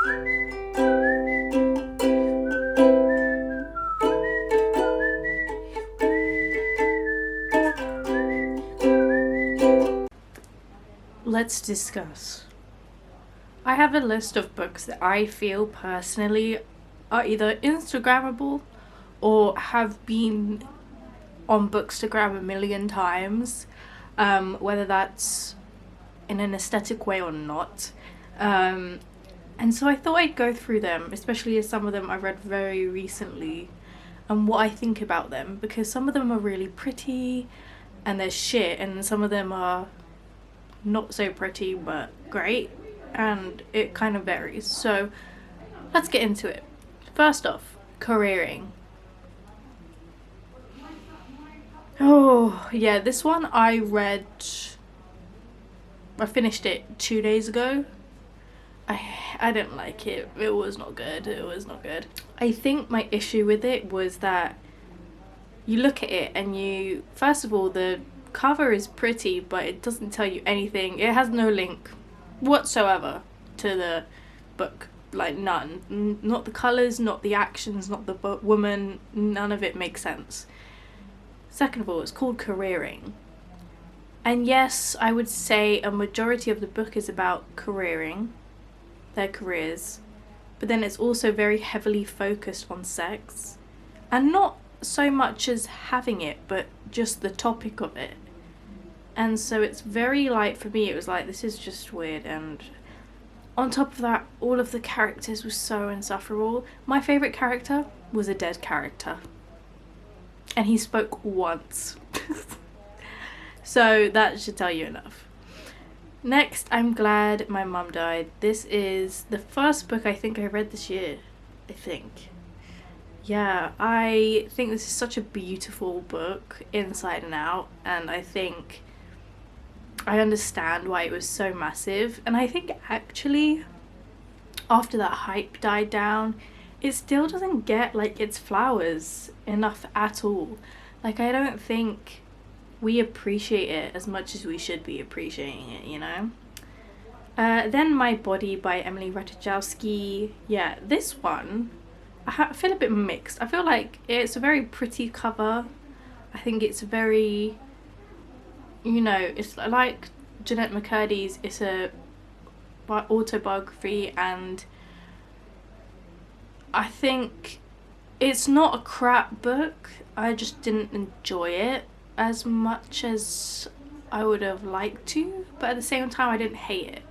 Let's discuss. I have a list of books that I feel personally are either Instagrammable or have been on Bookstagram a million times, whether that's in an aesthetic way or not. And so I thought I'd go through them, especially as some of them I read very recently, and what I think about them, because some of them are really pretty and they're shit, and some of them are not so pretty but great, and it kind of varies. So let's get into it. First off, careering. Oh yeah, this one I finished it 2 days ago. I didn't like it. It was not good. I think my issue with it was that you look at it and you, first of all, the cover is pretty, but it doesn't tell you anything. It has no link whatsoever to the book, like none. Not the colours, not the actions, not the woman, none of it makes sense. Second of all, it's called careering. And yes, I would say a majority of the book is about careering, their careers, but then it's also very heavily focused on sex. And not so much as having it, but just the topic of it. And so it's very, like, for me it was like, this is just weird. And on top of that, all of the characters were so insufferable. My favourite character was a dead character, and he spoke once. So that should tell you enough. Next, I'm glad my mum died. This is the first book I think I read this year, I think. Yeah, I think this is such a beautiful book inside and out, and I think I understand why it was so massive. And I think actually after that hype died down, it still doesn't get like its flowers enough at all. Like, I don't think we appreciate it as much as we should be appreciating it, you know? Then My Body by Emily Ratajkowski. Yeah, this one I feel a bit mixed. I feel like it's a very pretty cover. I think it's very, you know, it's like Jeanette McCurdy's. It's a autobiography, and I think it's not a crap book. I just didn't enjoy it as much as I would have liked to, but at the same time I didn't hate it.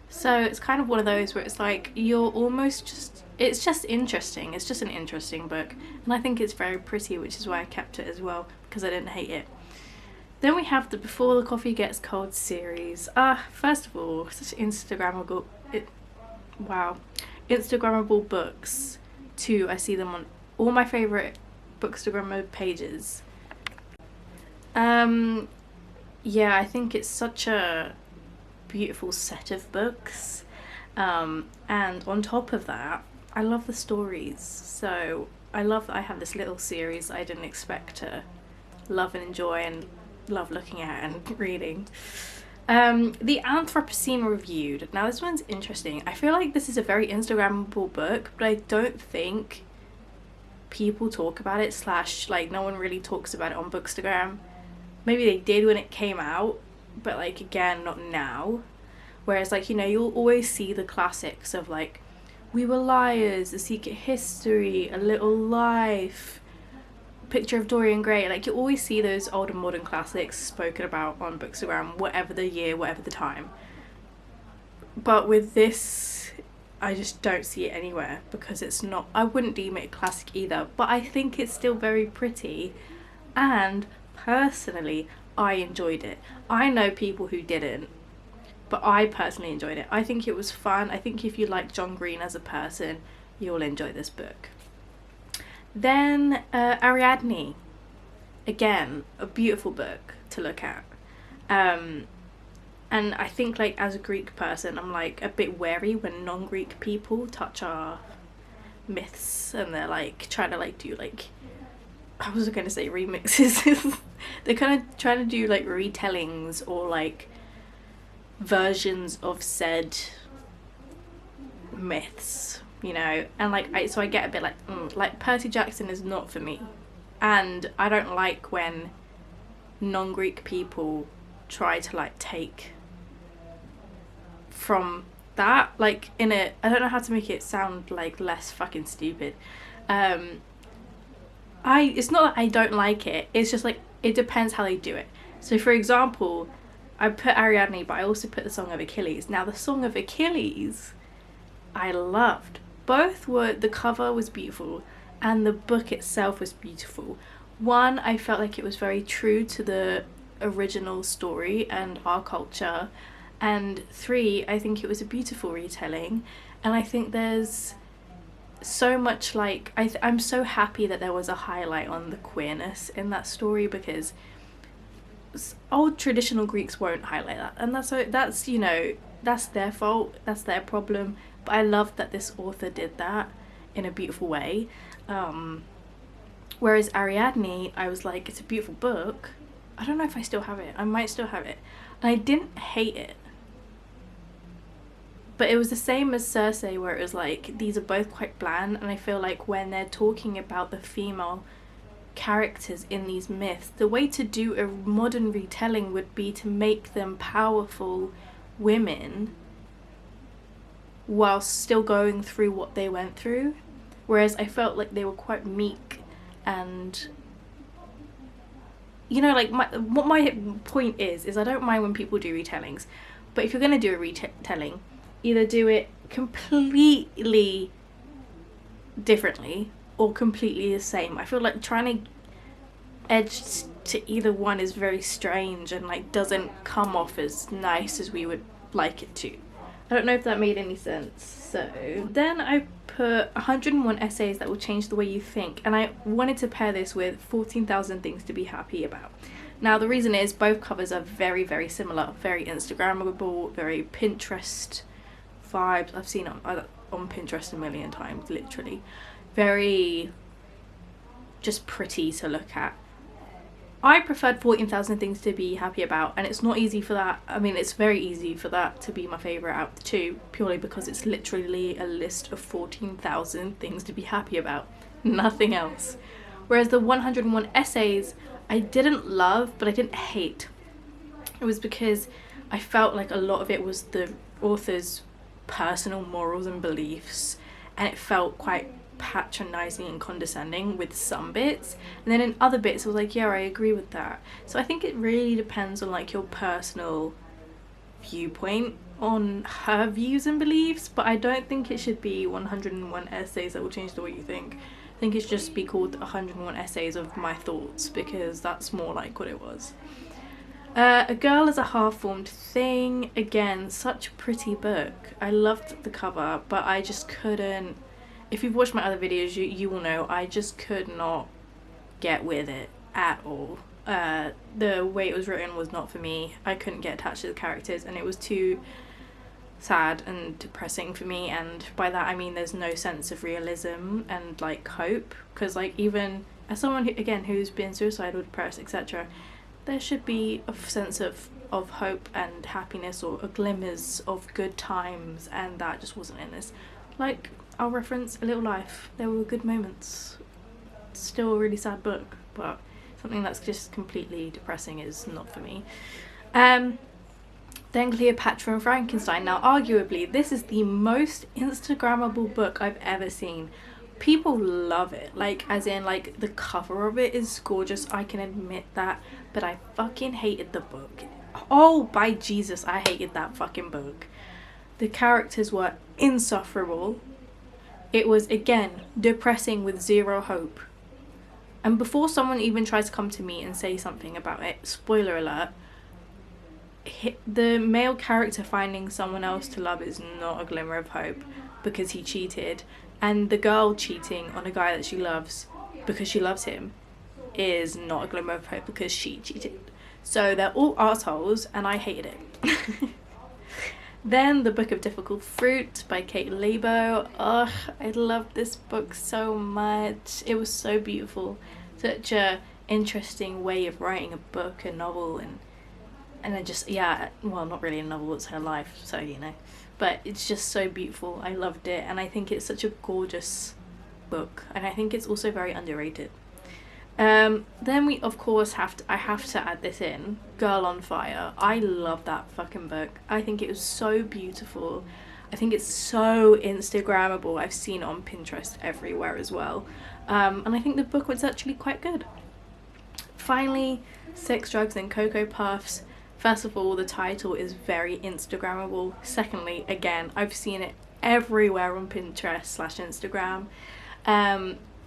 So it's kind of one of those where it's like, you're almost just, it's just interesting. It's just an interesting book, and I think it's very pretty, which is why I kept it as well, because I didn't hate it. Then we have the Before the Coffee Gets Cold series. First of all, such Instagrammable, Instagrammable books too. I see them on all my favourite Bookstagrammer pages. Yeah, I think it's such a beautiful set of books, and on top of that, I love the stories. So I love that I have this little series I didn't expect to love and enjoy and love looking at and reading. The Anthropocene Reviewed. Now this one's interesting. I feel like this is a very Instagrammable book, but I don't think people talk about it, / like no one really talks about it on Bookstagram. Maybe they did when it came out, but like again, not now. Whereas, like, you know, you'll always see the classics of like We Were Liars, A Secret History, A Little Life, Picture of Dorian Gray. Like, you always see those older modern classics spoken about on Bookstagram, whatever the year, whatever the time. But with this, I just don't see it anywhere, because it's not, I wouldn't deem it a classic either, but I think it's still very pretty, and personally I enjoyed it. I know people who didn't, but I personally enjoyed it. I think it was fun. I think if you like John Green as a person, you'll enjoy this book. Then Ariadne, again, a beautiful book to look at. And I think, like, as a Greek person, I'm like a bit wary when non-Greek people touch our myths, and they're like trying to like do like, I was gonna say remixes. They're kind of trying to do like retellings or like versions of said myths, you know, and like so I get a bit like Percy Jackson is not for me, and I don't like when non-Greek people try to like take from that, like in a, I don't know how to make it sound like less fucking stupid. It's not that I don't like it, it's just like it depends how they do it. So for example, I put Ariadne, but I also put the Song of Achilles. Now the Song of Achilles I loved. Both were, the cover was beautiful and the book itself was beautiful. One, I felt like it was very true to the original story and our culture, and three, I think it was a beautiful retelling. And I think there's so much like, I'm so happy that there was a highlight on the queerness in that story, because old traditional Greeks won't highlight that, and that's you know, that's their fault, that's their problem. But I love that this author did that in a beautiful way. Whereas Ariadne, I was like, it's a beautiful book. I don't know if I still have it. I might still have it. And I didn't hate it. But it was the same as Circe, where it was like, these are both quite bland, and I feel like when they're talking about the female characters in these myths, the way to do a modern retelling would be to make them powerful women whilst still going through what they went through. Whereas I felt like they were quite meek, and you know, like what my point is I don't mind when people do retellings, but if you're going to do a retelling, either do it completely differently or completely the same. I feel like trying to edge to either one is very strange and like doesn't come off as nice as we would like it to. I don't know if that made any sense. So then I put 101 essays that will change the way you think, and I wanted to pair this with 14,000 things to be happy about. Now the reason is both covers are very, very similar, very Instagrammable, very Pinterest vibes. I've seen on Pinterest a million times, literally. Very just pretty to look at. I preferred 14,000 things to be happy about, and it's not easy for that. I mean, it's very easy for that to be my favourite out of the two, purely because it's literally a list of 14,000 things to be happy about, nothing else. Whereas the 101 essays I didn't love, but I didn't hate. It was because I felt like a lot of it was the author's personal morals and beliefs, and it felt quite patronizing and condescending with some bits, and then in other bits I was like, yeah, I agree with that. So I think it really depends on like your personal viewpoint on her views and beliefs, but I don't think it should be 101 essays that will change the way you think. I think it should just be called 101 essays of my thoughts, because that's more like what it was. A Girl is a Half-Formed Thing. Again, such a pretty book. I loved the cover, but I just couldn't, if you've watched my other videos, you will know I just could not get with it at all. The way it was written was not for me. I couldn't get attached to the characters, and it was too sad and depressing for me, and by that I mean there's no sense of realism and like hope, because like even as someone who, again, who's been suicidal, depressed, etc., there should be a sense of hope and happiness, or glimmers of good times, and that just wasn't in this. Like, I'll reference A Little Life, there were good moments. Still a really sad book, but something that's just completely depressing is not for me. Then Cleopatra and Frankenstein. Now arguably this is the most Instagrammable book I've ever seen. People love it, like as in like the cover of it is gorgeous, I can admit that, but I fucking hated the book. Oh, by Jesus, I hated that fucking book. The characters were insufferable. It was, again, depressing with zero hope. And before someone even tries to come to me and say something about it, spoiler alert, the male character finding someone else to love is not a glimmer of hope, because he cheated. And the girl cheating on a guy that she loves because she loves him is not a glimmer of hope, because she cheated. So they're all assholes, and I hated it. Then The Book of Difficult Fruit by Kate Lebo. Ugh, I loved this book so much. It was so beautiful. Such a interesting way of writing a book, a novel, and then just, yeah, well, not really a novel, it's her life, so you know. but it's just so beautiful. I loved it, and I think it's such a gorgeous book, and I think it's also very underrated. Then we of course I have to add this in, Girl on Fire. I love that fucking book. I think it was so beautiful. I think it's so Instagrammable. I've seen it on Pinterest everywhere as well. And I think the book was actually quite good. Finally, Sex, Drugs and Cocoa Puffs. First of all, the title is very Instagrammable. Secondly, again, I've seen it everywhere on Pinterest/Instagram.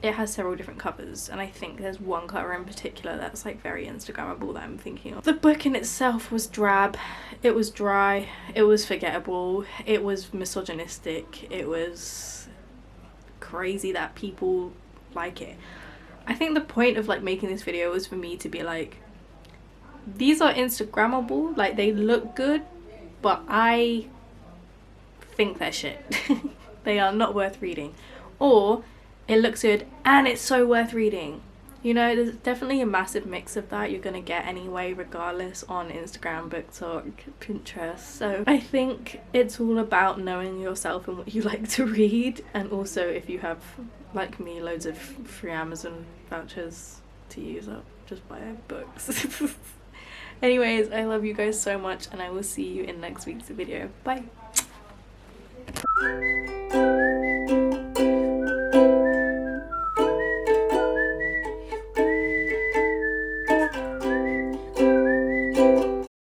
It has several different covers, and I think there's one cover in particular that's like very Instagrammable that I'm thinking of. The book in itself was drab, it was dry, it was forgettable, it was misogynistic, it was crazy that people like it. I think the point of like making this video was for me to be like, these are Instagrammable, like they look good, but I think they're shit. They are not worth reading. Or it looks good and it's so worth reading. You know, there's definitely a massive mix of that you're gonna get anyway, regardless, on Instagram, BookTok, Pinterest. So I think it's all about knowing yourself and what you like to read, and also if you have, like me, loads of free Amazon vouchers to use up, just buy books. Anyways, I love you guys so much, and I will see you in next week's video. Bye!